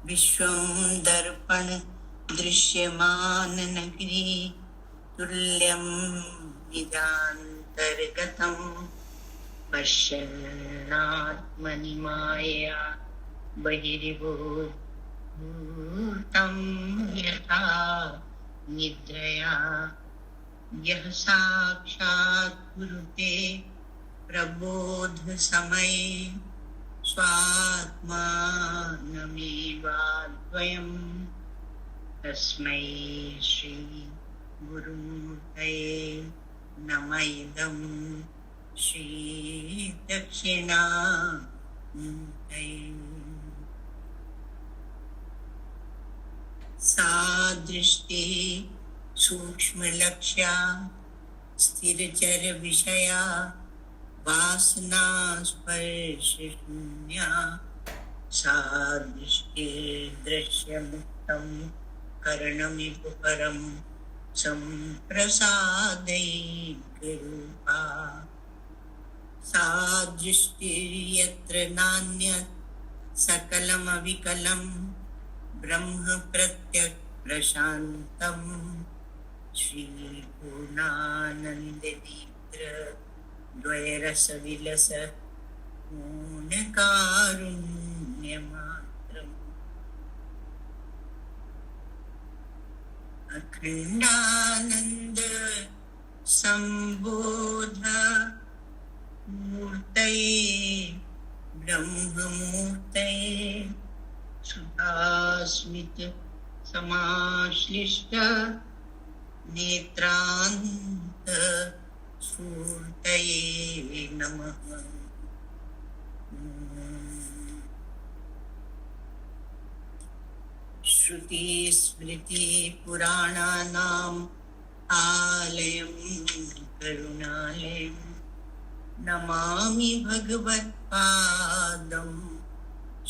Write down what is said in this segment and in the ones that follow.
विश्वं दर्पण दृश्यमान नगरी तुल्यं निजान्तर्गतं पश्यन्नात्मनि मायया बहिर्भूतं यथा निद्रया यः साक्षात् कुरुते प्रबोध समये स्वात्मानमेवाद्वयं तस्मै श्री गुरुमूर्तये नमः इदं श्री दक्षिणामूर्तये। सा दृष्टि सूक्ष्मलक्ष्या स्थिरचर विषया वासना स्पर्श शून्या सा दृष्टिर्दृश्यमुक्तं करणमिव परं सम्प्रसादैकरूपा सा दृष्टिर्यत्र नान्यत् सकलमविकलं ब्रह्म प्रत्यक् प्रशान्तं श्रीपूर्णानन्ददीप्त्र द्वयरसविलस पूर्णकारुण्यमात्रम् अखण्डानन्द सम्बोध मूर्तये ब्रह्ममूर्तये सुधास्मित समाश्लिष्ट नेत्रान्त स्फूर्तये नमः। श्रुति स्मृति पुराणानाम् आलयं करुणालयं नमामि भगवत्पादं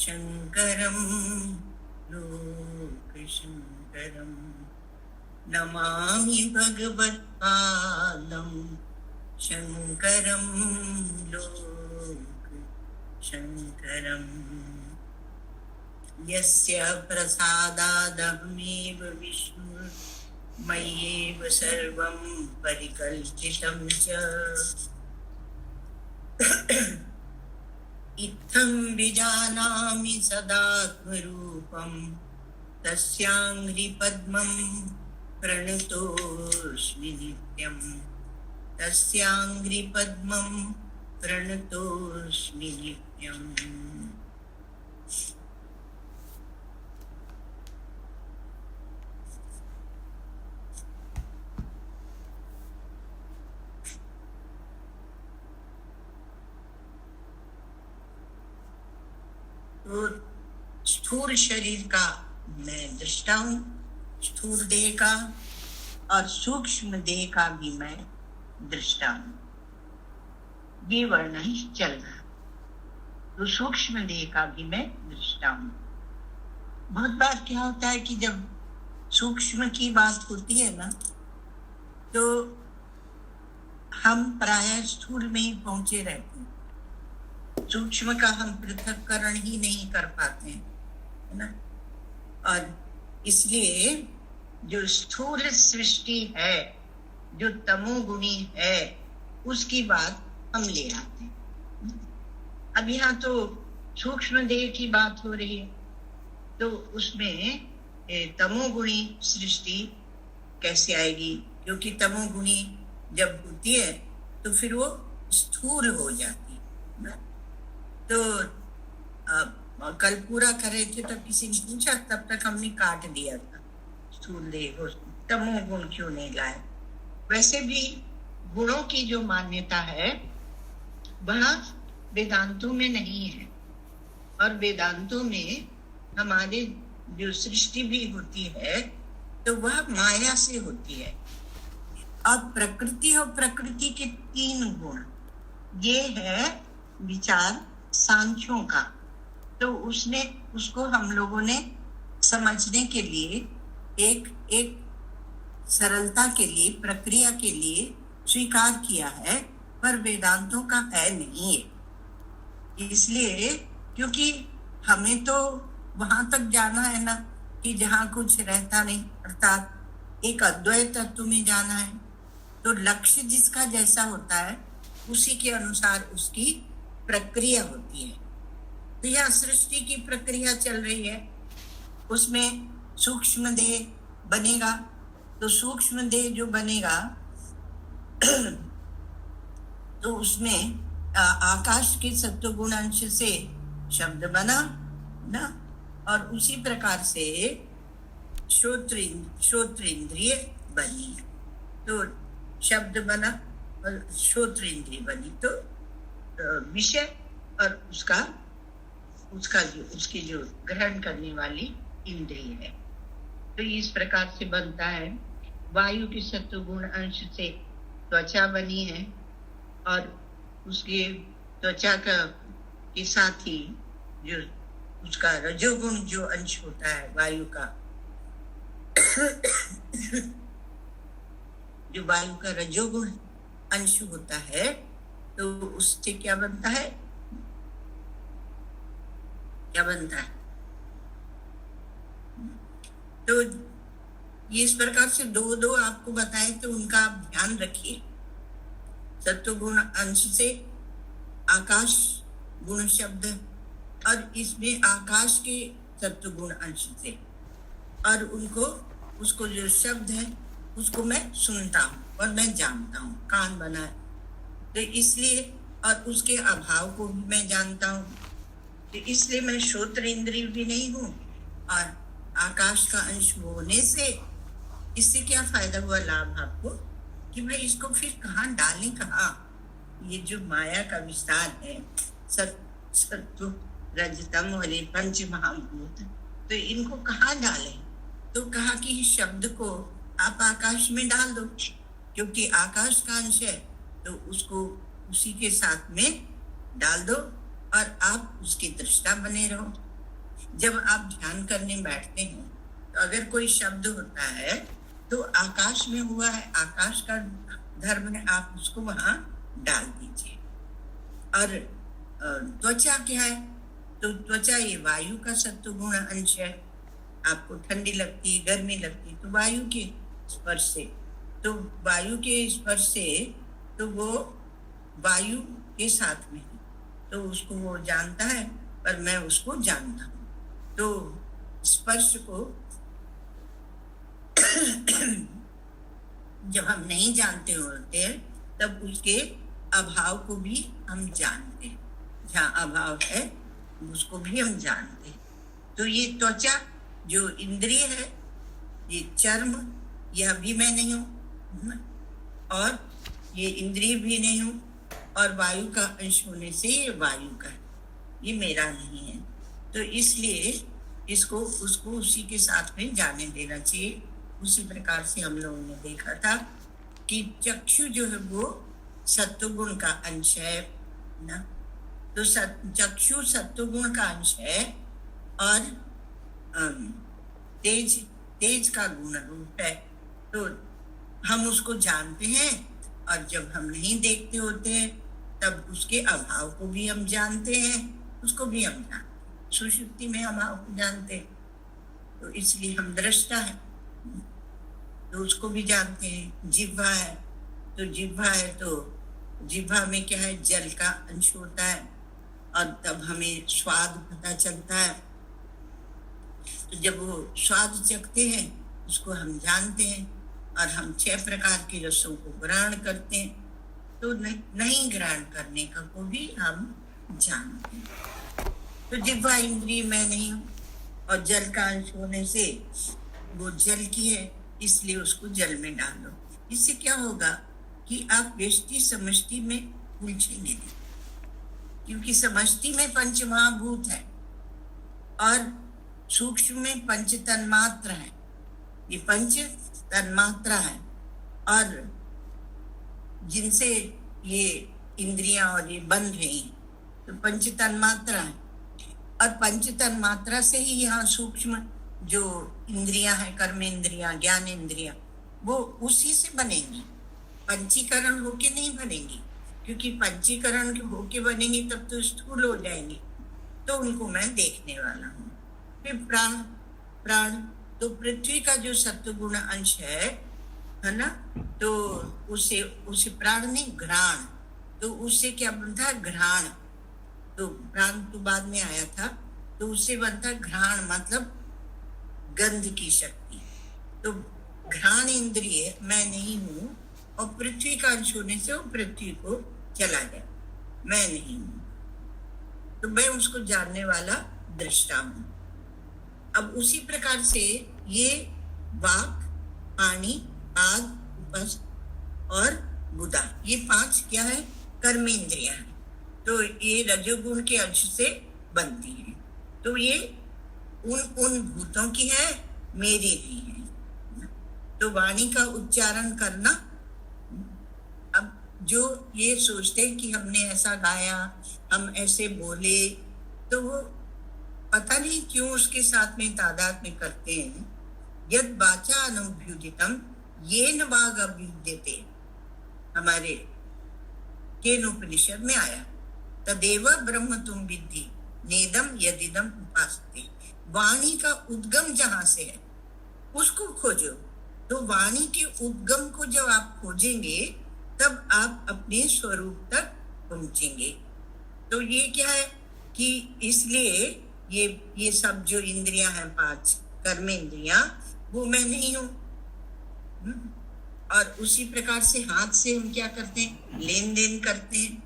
शङ्करं लोकशङ्करं नमामि भगवत्पादं शङ्करं लोकशङ्करम् यस्य प्रसादादहमेव विष्णु मय्येव सर्वं परिकल्पितं च इत्थं विजानामि सदात्मरूपं तस्याङ्घ्रिपद्मं प्रणतोऽस्मि नित्यं तस्याङ्घ्रिपद्मं प्रणतोऽस्मि नित्यम्। तो स्थूल शरीर का मैं दृष्टा हूँ, स्थूल देह का, और सूक्ष्म देह का भी मैं दृष्टा हूँ। ये वर्णन चल रहा। तो सूक्ष्म देह का भी मैं दृष्टा हूँ। बहुत बार क्या होता है कि जब सूक्ष्म की बात होती है ना, तो हम प्रायः स्थूल में ही पहुंचे रहते हैं। सूक्ष्म का हम पृथक्करण ही नहीं कर पाते हैं, है ना। और इसलिए जो स्थूल सृष्टि है, जो तमोगुणी है, उसकी बात हम ले आते हैं। अब यहाँ तो सूक्ष्म देह की बात हो रही है, तो उसमें तमोगुणी सृष्टि कैसे आएगी? क्योंकि तमोगुणी जब होती है तो फिर वो स्थूल हो जाती है ना। तो कल पूरा कर रहे थे तब किसी ने पूछा, तब तक हमने काट दिया था स्थूल देह, तमोगुण क्यों नहीं लाए? वैसे भी गुणों की जो मान्यता है वह वेदांतों में नहीं है, और वेदांतों में हमारे जो सृष्टि भी होती है तो वह माया से होती है। और प्रकृति और प्रकृति के 3 गुण, ये है विचार सांख्यों का। तो उसको हम लोगों ने समझने के लिए एक सरलता के लिए, प्रक्रिया के लिए स्वीकार किया है, पर वेदांतों का है नहीं है। इसलिए क्योंकि हमें तो वहां तक जाना है ना कि जहाँ कुछ रहता नहीं, अर्थात एक अद्वैत तत्व में जाना है। तो लक्ष्य जिसका जैसा होता है उसी के अनुसार उसकी प्रक्रिया होती है। तो यह सृष्टि की प्रक्रिया चल रही है, उसमें सूक्ष्म देह बनेगा। तो सूक्ष्म देह जो बनेगा तो उसमें आकाश के सत्वगुण अंश से शब्द बना ना, और उसी प्रकार से श्रोत्रेंद्रिय बनी। तो शब्द बना और श्रोत्रेंद्रिय बनी, तो विषय और उसकी जो ग्रहण करने वाली इंद्रिय है। तो इस प्रकार से बनता है। वायु के सत्वगुण अंश से त्वचा बनी है, और उसके त्वचा के साथ ही जो उसका रजोगुण जो अंश होता है वायु का जो वायु का रजोगुण अंश होता है, तो उससे क्या बनता है, तो ये इस प्रकार से दो आपको बताए, तो उनका आप ध्यान रखिए। सत्वगुण अंश से आकाश गुण शब्द, और इसमें आकाश के सत्वगुण अंश से, और उसको जो शब्द है उसको मैं सुनता हूँ और मैं जानता हूँ, कान बना है तो इसलिए, और उसके अभाव को भी मैं जानता हूँ, तो इसलिए मैं श्रोत्र इंद्रिय भी नहीं हूँ। और आकाश का अंश होने से इससे क्या फायदा हुआ, लाभ आपको, कि भाई इसको फिर कहाँ डालें, कहाँ ये जो माया का विस्तार है, सत्व रजतम और ये पंच महाभूत, तो इनको कहाँ डालें। तो कहा कि शब्द को आप आकाश में डाल दो, क्योंकि आकाश का अंश है, तो उसको उसी के साथ में डाल दो और आप उसके दृष्टा बने रहो। जब आप ध्यान करने बैठते हैं तो अगर कोई शब्द होता है तो आकाश में हुआ है, आकाश का धर्म है, आप उसको वहां डाल दीजिए। और त्वचा क्या है, तो त्वचा ये वायु का सत्वगुण अंश है। आपको ठंडी लगती है, गर्मी लगती है, तो वायु के स्पर्श से, तो वायु के स्पर्श से, तो वो वायु के साथ में है, तो उसको वो जानता है, पर मैं उसको जानता हूँ। तो स्पर्श को जब हम नहीं जानते होते हैं तब उसके अभाव को भी हम जानते हैं, जहाँ अभाव है उसको भी हम जानते हैं। तो ये त्वचा जो इंद्रिय है, ये चर्म, यह भी मैं नहीं हूँ, और ये इंद्रिय भी नहीं हूँ, और वायु का अंश होने से ये वायु का है, ये मेरा नहीं है। तो इसलिए इसको उसको उसी के साथ में जाने देना चाहिए। उसी प्रकार से हम लोगों ने देखा था कि चक्षु जो है वो सत्वगुण का अंश है ना, तो चक्षु सत्वगुण का अंश है, और तेज का गुण रूप है। तो हम उसको जानते हैं, और जब हम नहीं देखते होते हैं तब उसके अभाव को भी हम जानते हैं, उसको भी हम जानते हैं, सुषुप्ति में हम को जानते हैं, तो इसलिए हम दृष्टा है, तो उसको भी जानते हैं। जिह्वा है, तो जिह्वा है, तो जिह्वा में क्या है, जल का अंश होता है, और तब हमें स्वाद पता चलता है। तो जब वो स्वाद चखते हैं उसको हम जानते हैं, और हम 6 प्रकार के रसों को ग्रहण करते हैं, तो नहीं ग्रहण करने का को भी हम जानते हैं। तो जिह्वा इंद्रिय मैं नहीं हूँ, और जल का अंश होने से वो जल की है, इसलिए उसको जल में डालो। इससे क्या होगा कि आप व्यष्टि समष्टि में उलझेंगे नहीं, क्योंकि समष्टि में पंच महाभूत है और सूक्ष्म में पंच तन्मात्रा है। ये पंच तन्मात्रा है, और जिनसे ये इंद्रियां और ये बन रही, तो पंच तन्मात्रा है, और पंच तन्मात्रा से ही यहाँ सूक्ष्म जो इंद्रियां हैं, कर्म इंद्रियां, ज्ञान इंद्रियां, वो उसी से बनेंगी, पंचीकरण होके नहीं बनेंगी, क्योंकि पंचीकरण होके बनेंगी तब तो स्थूल हो जाएंगी, तो उनको मैं देखने वाला हूँ। फिर प्राण, प्राण तो पृथ्वी का जो सत्वगुण अंश है ना, तो उसे प्राण नहीं घ्राण, तो उससे क्या बनता है घ्राण, तो प्राण तो बाद में आया था, तो उससे बनता है घ्राण मतलब गंध की शक्ति। तो घ्राण इंद्रिय मैं नहीं हूं, और पृथ्वी का अंश होने से वो पृथ्वी को चला गया, मैं नहीं हूं, तो मैं उसको जानने वाला दृष्टा हूं। अब उसी प्रकार से ये वाक, पानी, पाद, उपस्थ और बुधा, ये 5 क्या है, कर्मेंद्रियां हैं। तो ये रजोगुण के अंश से बनती है। तो ये उन भूतों की है, मेरी भी है। तो वाणी का उच्चारण करना, अब जो ये सोचते हैं कि हमने ऐसा गाया, हम ऐसे बोले, तो वो पता नहीं क्यों उसके साथ में तादाद में करते हैं। यद वाचा अनुभ्युदितम येन वाग अभ्युद्यते, हमारे केनोपनिषद में आया, तदेव ब्रह्म तुम विद्धि नेदम यदिदम उपासते। वाणी का उद्गम जहां से है उसको खोजो। तो वाणी के उद्गम को जब आप खोजेंगे तब आप अपने स्वरूप तक पहुंचेंगे। तो ये क्या है कि इसलिए ये सब जो इंद्रियां हैं 5 कर्मेंद्रियां, वो मैं नहीं हूं। और उसी प्रकार से हाथ से हम क्या करते हैं, लेन देन करते हैं,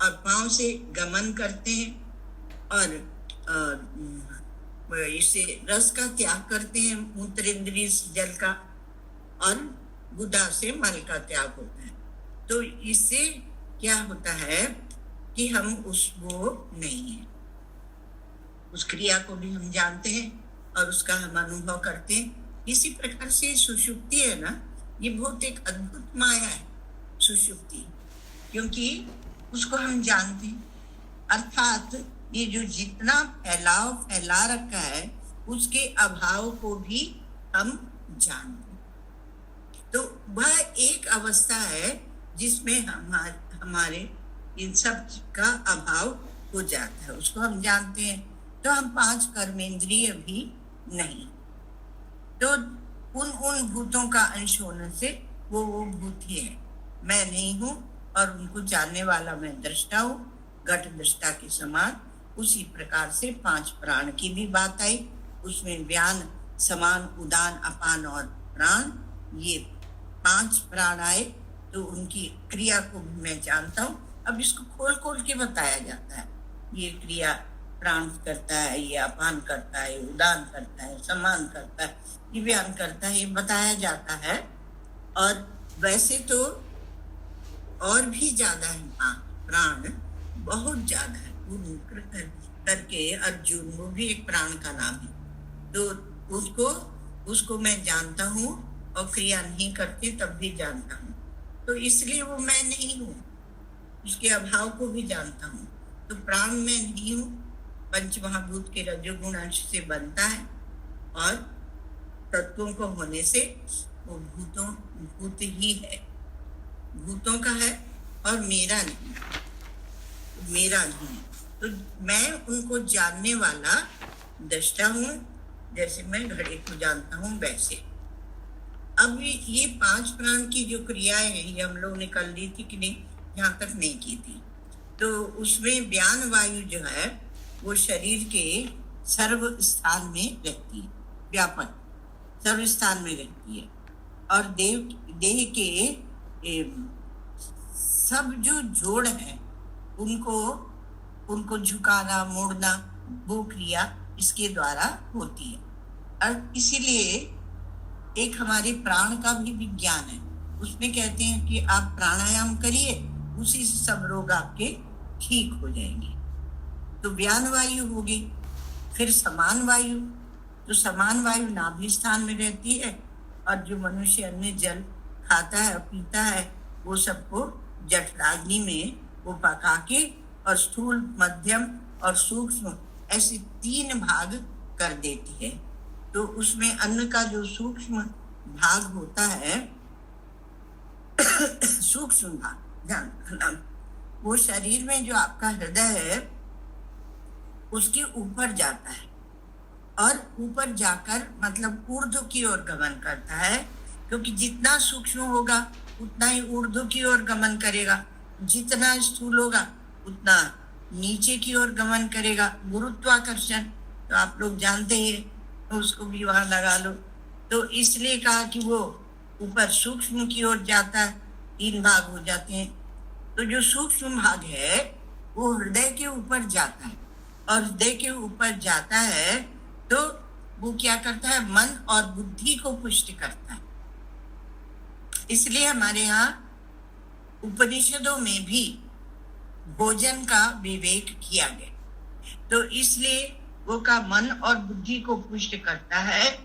और पांव से गमन करते हैं, और इसे रस का त्याग करते हैं, मूत्र इंद्रिय से जल का, और गुदा से मल का त्याग होता है। तो इससे क्या होता है कि हम वो नहीं है, उस क्रिया को भी हम जानते हैं और उसका हम अनुभव करते हैं। इसी प्रकार से सुषुप्ति है ना, ये बहुत एक अद्भुत माया है सुषुप्ति, क्योंकि उसको हम जानते हैं। अर्थात ये जो जितना फैला रखा है उसके अभाव को भी हम जानते हैं। तो वह एक अवस्था है जिसमें हमारे इन सब का अभाव हो जाता है, उसको हम जानते हैं। तो हम 5 कर्मेंद्रिय भी नहीं, तो उन भूतों का अंश होने से वो भूत ही है, मैं नहीं हूं, और उनको जानने वाला मैं दृष्टा हूं, घट दृष्टा के समान। उसी प्रकार से 5 प्राण की भी बात आई, उसमें व्यान, समान, उदान, अपान और प्राण, ये 5 प्राण आए, तो उनकी क्रिया को भी मैं जानता हूँ। अब इसको खोल खोल के बताया जाता है, ये क्रिया प्राण करता है, ये अपान करता है, उदान करता है, समान करता है, ये व्यान करता है, ये बताया जाता है। और वैसे तो और भी ज्यादा है, प्राण बहुत ज्यादा है, करके अर्जुन, वो भी एक प्राण का नाम है। तो उसको मैं जानता हूँ, और क्रिया नहीं करते तब भी जानता हूँ, तो इसलिए वो मैं नहीं हूँ, उसके अभाव को भी जानता हूँ। तो प्राण में नहीं हूँ, पंच महाभूत के रजोगुण अंश से बनता है, और तत्वों को होने से वो भूत ही है, भूतों का है, और मेरा नहीं। तो मैं उनको जानने वाला दृष्टा हूँ, जैसे मैं घड़े को जानता हूँ वैसे। अब ये 5 प्राण की जो क्रियाएं हैं, ये हम लोग ने कल ली थी कि नहीं, यहाँ तक नहीं की थी। तो उसमें व्यान वायु जो है वो शरीर के सर्व स्थान में रहती है, व्यापक सर्व स्थान में रहती है, और देह के सब जो जोड़ है उनको झुकाना, मोड़ना, वो क्रिया इसके द्वारा होती है। और इसीलिए एक हमारे प्राण का भी विज्ञान है, उसमें कहते हैं कि आप प्राणायाम करिए, उसी से सब रोग आपके ठीक हो जाएंगे। तो व्यान वायु होगी, फिर समान वायु, तो समान वायु नाभि स्थान में रहती है, और जो मनुष्य अन्य जल खाता है पीता है, वो सबको जठराग्नि में वो पका के, और स्थूल, मध्यम और सूक्ष्म ऐसे 3 भाग कर देती है। तो उसमें अन्न का जो सूक्ष्म भाग होता है सूक्ष्म भाग ध्यान रखना, वो शरीर में जो आपका हृदय है उसके ऊपर जाता है, और ऊपर जाकर मतलब ऊर्ध्व की ओर गमन करता है, क्योंकि जितना सूक्ष्म होगा उतना ही ऊर्ध्व की ओर गमन करेगा, जितना स्थूल होगा उतना नीचे की ओर गमन करेगा। गुरुत्वाकर्षण तो आप लोग जानते ही, तो उसको भी वहां लगा लो। तो इसलिए कहा कि वो ऊपर सूक्ष्म की ओर जाता है, 3 भाग हो जाते हैं। तो जो सूक्ष्म भाग है वो हृदय के ऊपर जाता है, और हृदय के ऊपर जाता है तो वो क्या करता है, मन और बुद्धि को पुष्ट करता है। इसलिए हमारे यहाँ उपनिषदों में भी भोजन का विवेक किया गया। तो इसलिए वो का मन और बुद्धि को पुष्ट करता है,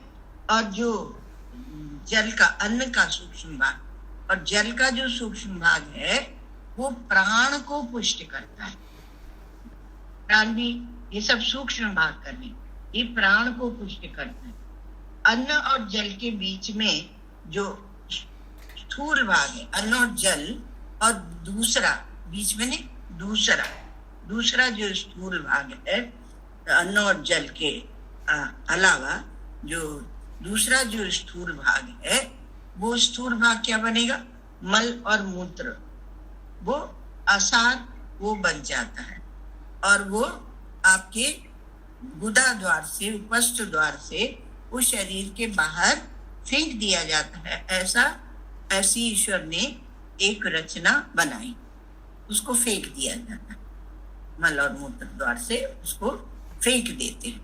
और जो जल का, अन्न का सूक्ष्म भाग और जल का जो सूक्ष्म भाग है वो प्राण को पुष्ट करता है। प्राण भी ये सब सूक्ष्म भाग करने, ये प्राण को पुष्ट करता है। अन्न और जल के बीच में जो स्थूल भाग है, अन्न और जल, और दूसरा बीच में नहीं, दूसरा जो स्थूल भाग है अन्न और जल के अलावा, जो दूसरा जो स्थूल भाग है वो स्थूल भाग क्या बनेगा, मल और मूत्र, वो आसार वो बन जाता है, और वो आपके गुदा द्वार से, उपस्थ द्वार से उस शरीर के बाहर फेंक दिया जाता है। ऐसी ईश्वर ने एक रचना बनाई, उसको फेंक दिया जाता है, मल और मूत्र द्वार से उसको फेंक देते हैं।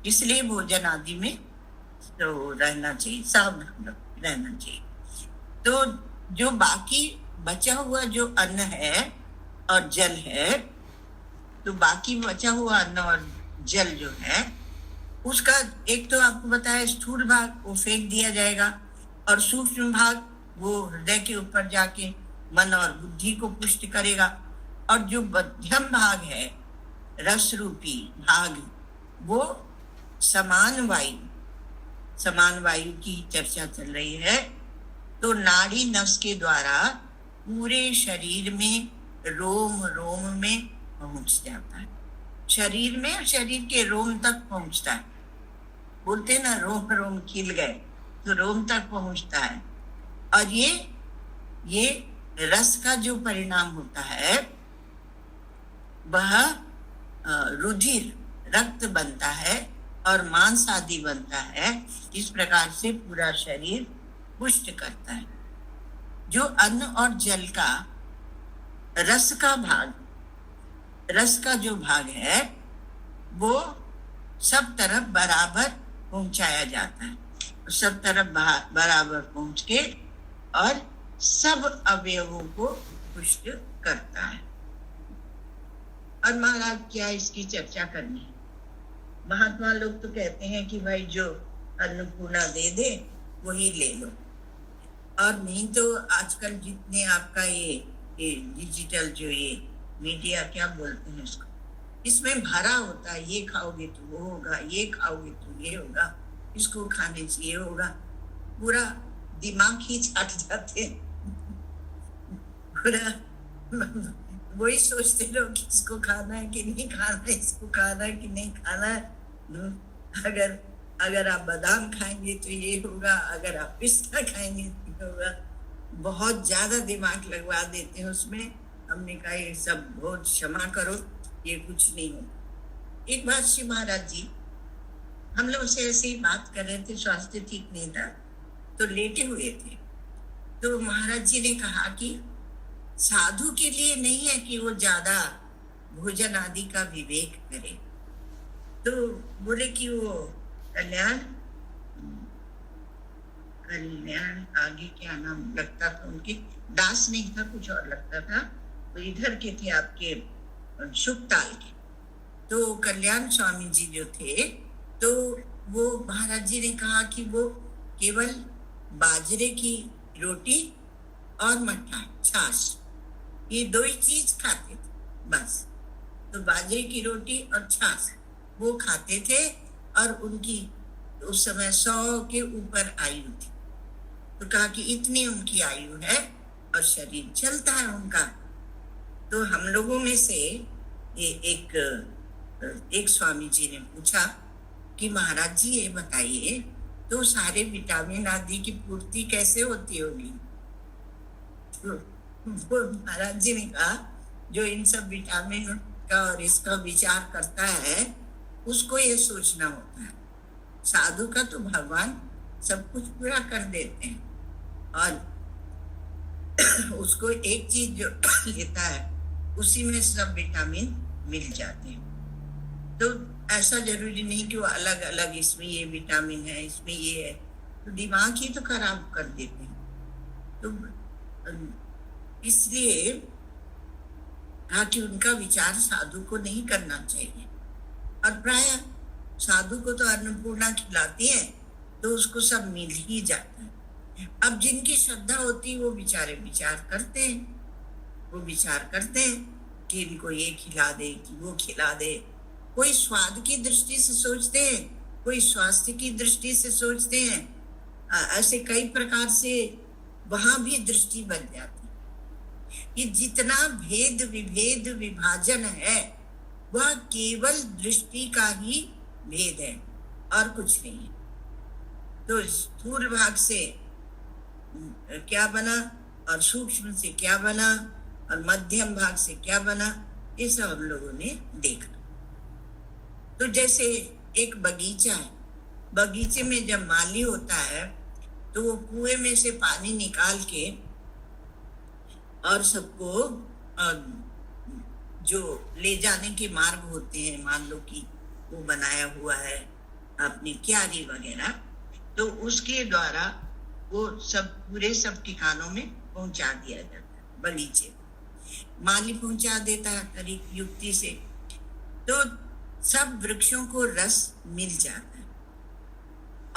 इसलिए भोजन आदि में तो रहना चाहिए, सावधान रहना चाहिए। तो जो बाकी बचा हुआ जो अन्न है और जल है, तो बाकी बचा हुआ अन्न और जल जो है उसका एक तो आपको बताया स्थूल भाग वो फेंक दिया जाएगा, और सूक्ष्म भाग वो हृदय के ऊपर जाके मन और बुद्धि को पुष्ट करेगा, और जो मध्यम भाग है रस रूपी भाग, वो समान वायु की चर्चा चल रही है। तो नाड़ी नस के द्वारा पूरे शरीर में, रोम रोम में पहुंच जाता है, शरीर में, शरीर के रोम तक पहुंचता है। बोलते ना रोम रोम खिल गए, तो रोम तक पहुंचता है। और ये रस का जो परिणाम होता है वह रुधिर, रक्त बनता है और मांस आदि बनता है। इस प्रकार से पूरा शरीर पुष्ट करता है। जो अन्न और जल का रस का जो भाग है वो सब तरफ बराबर पहुंचाया जाता है, सब तरफ बराबर पहुंच के और सब अवयवों को पुष्ट करता है। और महाराज क्या इसकी चर्चा करनी है? महात्मा लोग तो कहते हैं कि भाई जो अन्नपूर्णा दे दे वही ले लो, और नहीं तो आजकल जितने आपका ये डिजिटल जो ये मीडिया क्या बोलते हैं इसको, इसमें भरा होता है, ये खाओगे तो वो होगा, ये खाओगे तो ये होगा, इसको खाने से ये होगा, पूरा दिमाग ही छाट जाते हैं। पूरा वही सोचते रहो कि इसको खाना है कि नहीं खाना है, इसको खाना है कि नहीं खाना है। अगर आप बादाम खाएंगे तो ये होगा, अगर आप पिस्ता खाएंगे तो ये होगा। बहुत ज्यादा दिमाग लगवा देते हैं उसमें। हमने कहा ये सब बहुत क्षमा करो, ये कुछ नहीं हो। एक बार श्री महाराज जी, हम लोग से ऐसे ही बात कर रहे थे, स्वास्थ्य ठीक नहीं था तो लेटे हुए थे। तो महाराज जी ने कहा कि साधु के लिए नहीं है कि वो ज्यादा भोजन आदि का विवेक करे। तो बोले कि वो कल्याण आगे क्या नाम लगता था उनके, दास नहीं था, कुछ और लगता था। तो इधर के थे आपके शुकताल के। तो कल्याण स्वामी जी जो थे, तो वो महाराज जी ने कहा कि वो केवल बाजरे की रोटी और मट्ठा, छाछ, ये दो ही चीज खाते थे बस। तो बाजरे की रोटी और छाछ वो खाते थे, और उनकी उस समय 100 के ऊपर आयु थी। तो कहा कि इतनी उनकी आयु है और शरीर चलता है उनका। तो हम लोगों में से एक स्वामी जी ने पूछा कि महाराज जी ये बताइए, तो सारे विटामिन आदि की पूर्ति कैसे होती होगी? तो महाराज जी ने कहा, जो इन सब विटामिन का और इसका विचार करता है उसको ये सोचना होता है। साधु का तो भगवान सब कुछ पूरा कर देते हैं, और उसको एक चीज जो लेता है उसी में सब विटामिन मिल जाते हैं। तो ऐसा जरूरी नहीं कि वो अलग अलग, इसमें ये विटामिन है, इसमें ये है, तो दिमाग ही तो खराब कर देते हैं। तो इसलिए कहा कि उनका विचार साधु को नहीं करना चाहिए। और प्राय साधु को तो अन्नपूर्णा खिलाती है तो उसको सब मिल ही जाता है। अब जिनकी श्रद्धा होती है वो बेचारे विचार करते हैं, वो विचार करते हैं कि इनको ये खिला दे, कि वो खिला दे। कोई स्वाद की दृष्टि से सोचते हैं, कोई स्वास्थ्य की दृष्टि से सोचते हैं। ऐसे कई प्रकार से वहां भी दृष्टि बन जाती है। ये जितना भेद विभेद विभाजन है वह केवल दृष्टि का ही भेद है और कुछ नहीं है। तो स्थूल भाग से क्या बना और सूक्ष्म से क्या बना और मध्यम भाग से क्या बना, ये सब हम लोगों ने देखा। तो जैसे एक बगीचा है, बगीचे में जब माली होता है तो वो कुएं में से पानी निकाल के और सबको जो ले जाने के मार्ग होते हैं, मान लो कि वो बनाया हुआ है अपनी क्यारी वगैरह, तो उसके द्वारा वो सब पूरे सब ठिकानों में पहुंचा दिया जाता है। बगीचे माली पहुंचा देता है तरीक युक्ति से, तो सब वृक्षों को रस मिल जाता है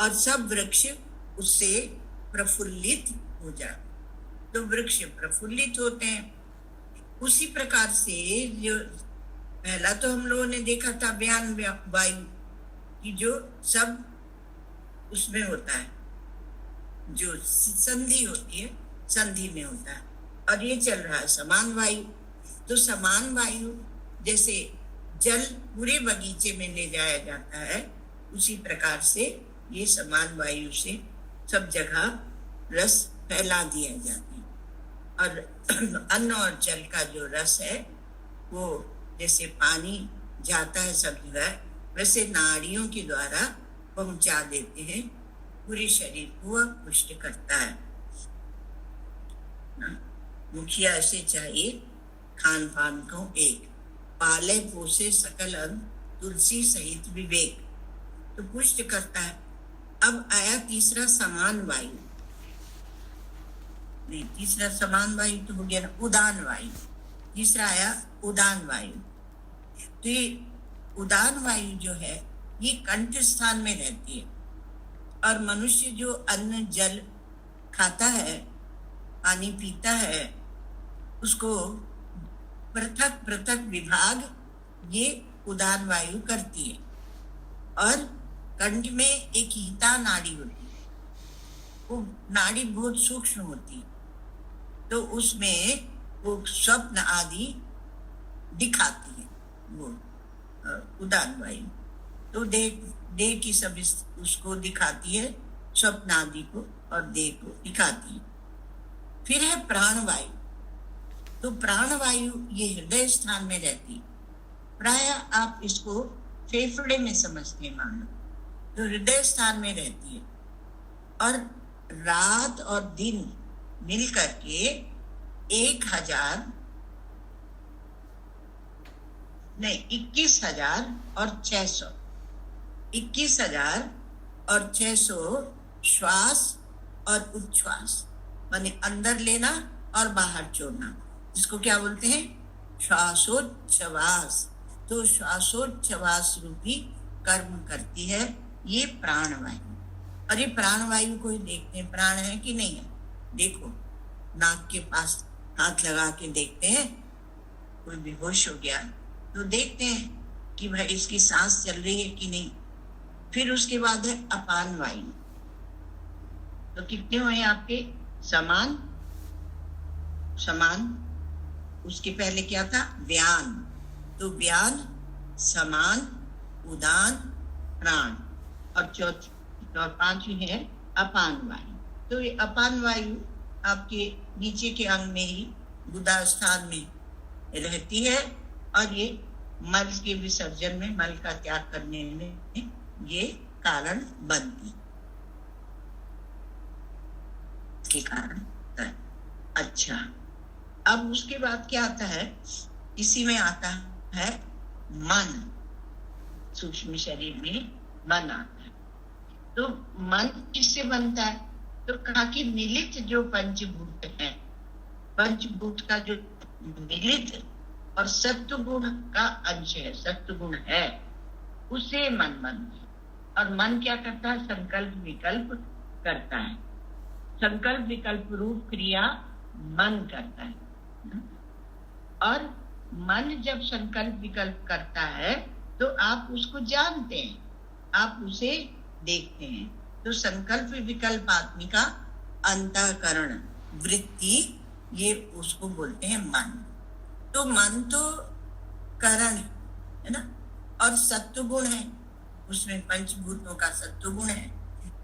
और सब वृक्ष उससे प्रफुल्लित हो जाते हैं। तो वृक्ष प्रफुल्लित होते हैं। उसी प्रकार से जो पहला तो हम लोगों ने देखा था व्यान वायु की, जो सब उसमें होता है, जो संधि होती है संधि में होता है, और ये चल रहा है समान वायु। तो समान वायु जैसे जल पूरे बगीचे में ले जाया जाता है, उसी प्रकार से ये समान वायु से सब जगह रस फैला दिया जाता है। और अन्न और जल का जो रस है वो जैसे पानी जाता है सब जगह, वैसे नाड़ियों के द्वारा पहुंचा देते हैं, पूरे शरीर को वह पुष्ट करता है। मुखिया ऐसे चाहिए खान पान को एक, पाले पोसे सकल अंग तुलसी सहित विवेक, तो पुष्ट करता है। अब आया तीसरा समान वायु, नहीं तीसरा समान वायु तो हो गया ना, उदान वायु। तीसरा आया उदान वायु। तो ये उदान वायु जो है ये कंठ स्थान में रहती है, और मनुष्य जो अन्न जल खाता है, पानी पीता है, उसको पृथक पृथक विभाग ये उदान वायु करती है। और कंठ में एक हिता नाड़ी होती है, वो नाड़ी बहुत सूक्ष्म होती है, तो उसमें वो स्वप्न आदि दिखाती है वो उदान वायु। तो देह की सब उसको दिखाती है, स्वप्न आदि को, और देह को दिखाती है। फिर है प्राण वायु। तो प्राण वायु ये हृदय स्थान में रहती है। प्राय आप इसको फेफड़े में समझते हैं मानो, तो हृदय स्थान में रहती है। और रात और दिन मिल करके 21,600 श्वास और उच्छ्वास, माने अंदर लेना और बाहर छोड़ना, जिसको क्या बोलते हैं श्वासोच्छ्वास। तो श्वासोच्छ्वास रूपी कर्म करती है ये प्राणवायु। और ये प्राणवायु को ही देखते हैं, प्राण है कि नहीं है। देखो नाक के पास हाथ लगा के देखते हैं, कोई बेहोश हो गया तो देखते हैं कि भाई इसकी सांस चल रही है कि नहीं। फिर उसके बाद है अपान वायु। तो कितने हुए आपके समान, उसके पहले क्या था व्यान। तो व्यान, समान, उदान, प्राण, और चौथी और पांचवी है अपान वायु। तो ये अपान वायु आपके नीचे के अंग में ही गुदा स्थान में रहती है और ये मल के विसर्जन में, मल का त्याग करने में ये कारण बनती के कारण है। अच्छा, अब उसके बाद क्या आता है, इसी में आता है मन। सूक्ष्म शरीर में मन आता है। तो मन किससे बनता है? तो कहा कि मिलित जो पंचभूत है, पंचभूत का जो मिलित और सत्व गुण का अंश है, सत्व गुण है, उसे मन बनता है। और मन क्या करता है? संकल्प विकल्प करता है। संकल्प विकल्प रूप क्रिया मन करता है। और मन जब संकल्प विकल्प करता है तो आप उसको जानते हैं, आप उसे देखते हैं। तो संकल्प विकल्प आदमी का अंतःकरण वृत्ति, ये उसको बोलते हैं मन। तो मन तो करण है ना, और सत्व गुण है, उसमें पंचभूतों का सत्व गुण है।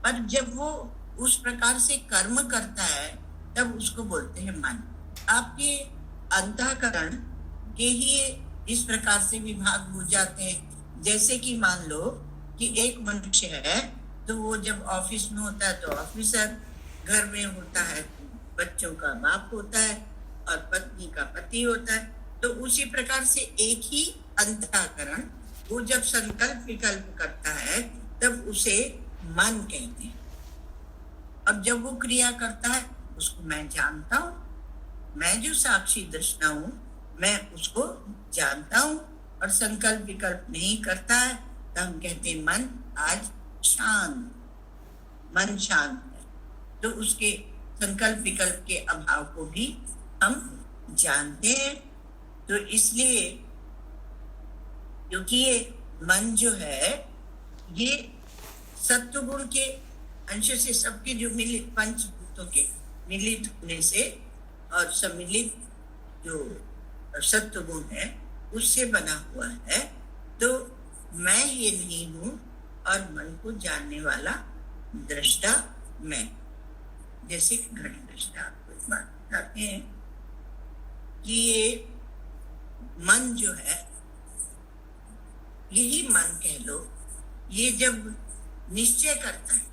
पर जब वो उस प्रकार से कर्म करता है तब उसको बोलते हैं मन। आपके अंतःकरण के ही इस प्रकार से विभाग हो जाते हैं। जैसे कि मान लो कि एक मनुष्य है, तो वो जब ऑफिस में होता है तो ऑफिसर, घर में होता है बच्चों का बाप होता है और पत्नी का पति होता है। तो उसी प्रकार से एक ही अंतःकरण वो जब संकल्प विकल्प करता है तब उसे मन कहते हैं। अब जब वो क्रिया करता है उसको मैं जानता हूँ, मैं जो साक्षी दृष्टा हूँ मैं उसको जानता हूँ, और संकल्प विकल्प नहीं करता है तो हम कहते हैं मन आज शांत, मन शांत है। तो उसके संकल्प विकल्प के अभाव को भी हम जानते हैं। तो इसलिए क्योंकि ये मन जो है ये सत्व गुण के अंश से, सबके जो मिलित पंचभूतों के मिलित होने से और सम्मिलित जो सत्व गुण है उससे बना हुआ है। तो मैं ये नहीं हूं, और मन को जानने वाला दृष्टा मैं। जैसे घड़ी दृष्टा आपको एक बात बताते हैं कि ये मन जो है, यही मन कह लो, ये जब निश्चय करता है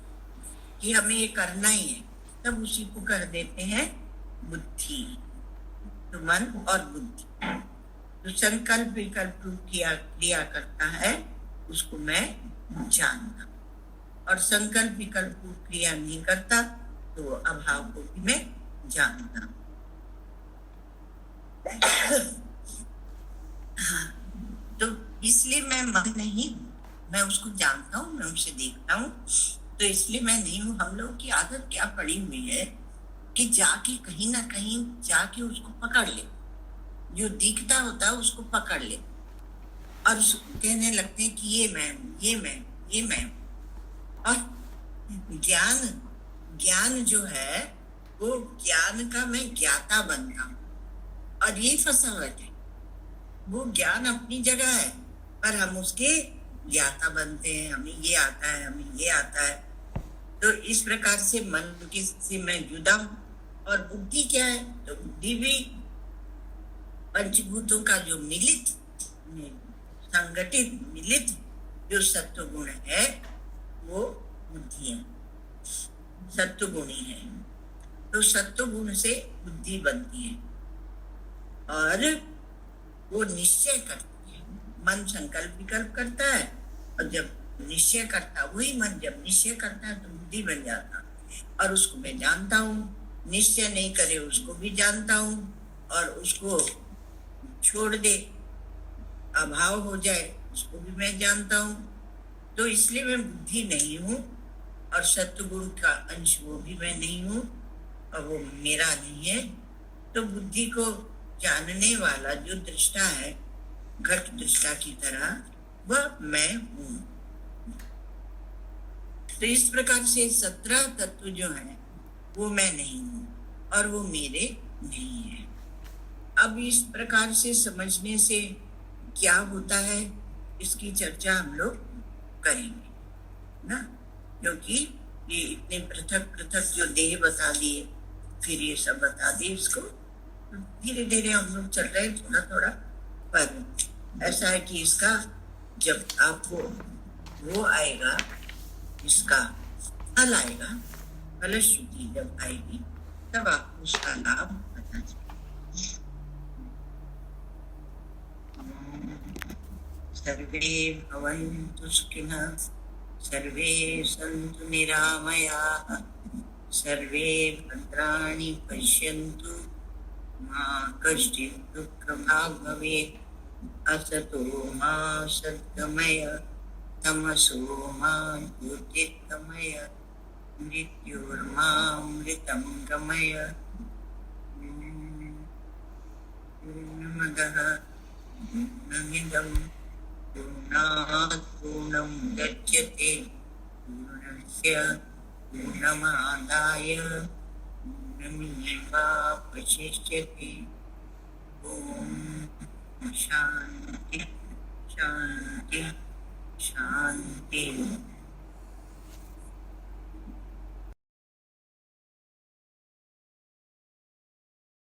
कि हमें ये करना ही है तब उसी को कर देते हैं बुद्धि। तो मन और बुद्धि तो संकल्प विकल्प क्रिया करता है, उसको मैं जानता, और संकल्प विकल्प क्रिया नहीं करता तो अभाव को भी मैं जानता। तो इसलिए मैं मन नहीं हूँ, मैं उसको जानता हूँ, मैं उसे देखता हूँ। तो इसलिए मैं नहीं हूँ। हम लोग की आदत क्या पड़ी हुई है कि जाके कहीं ना कहीं जाके उसको पकड़ ले, जो दिखता होता है उसको पकड़ ले और कहने लगते हैं कि ये मैं हूँ, ये मैं, ये मैं। और ज्ञान जो है वो ज्ञान का मैं ज्ञाता बनता हूँ, और ये फसावट है। वो ज्ञान अपनी जगह है पर हम उसके ज्ञाता बनते हैं, हमें ये आता है, हमें ये आता है। तो इस प्रकार से मन के से मैं जुदा हूँ। और बुद्धि क्या है? तो बुद्धि भी पंचभूतों का जो मिलित संगठित मिलित जो सत्व गुण है वो बुद्धि है, सत्व गुणी है। तो सत्व गुण से बुद्धि बनती है और वो निश्चय करती है। मन संकल्प विकल्प करता है, और जब निश्चय करता, वही मन जब निश्चय करता है तो बुद्धि बन जाता है, और उसको मैं जानता हूँ। निश्चय नहीं करे उसको भी जानता हूँ, और उसको छोड़ दे, अभाव हो जाए, उसको भी मैं जानता हूँ। तो इसलिए मैं बुद्धि नहीं हूँ, और सत्व गुण का अंश वो भी मैं नहीं हूँ, और वो मेरा नहीं है। तो बुद्धि को जानने वाला जो दृष्टा है, घट दृष्टा की तरह, वह मैं हूँ। तो इस प्रकार से 17 तत्व जो है वो मैं नहीं हूँ और वो मेरे नहीं है। अब इस प्रकार से समझने से क्या होता है, इसकी चर्चा हम लोग करेंगे। ना, क्योंकि ये इतने पृथक पृथक जो देह बता दिए, फिर ये सब बता दिए इसको, धीरे धीरे हम लोग चल रहे थोड़ा थोड़ा। पर ऐसा है कि इसका जब आपको वो आएगा, इसका फल आएगा, फलश्रुति जब आएगी तब आपको उसका लाभ पता चलेगा। सर्वे भवन्तु सुखिनः, सर्वे सन्तु निरामयाः, सर्वे भद्राणि पश्यन्तु, मा कश्चित् दुःखभाग् भवेत्। असतो मा सद्गमय, तमसो मा ज्योतिर्गमय, मृत्योर्मामृतं गमय। पूर्णमदः पूर्णमिदं पूर्णात् पूर्णमुदच्यते, पूर्णस्य पूर्णमादाय पूर्णमेवावशिष्यते। ॐ शान्ति शान्ति शान्ति।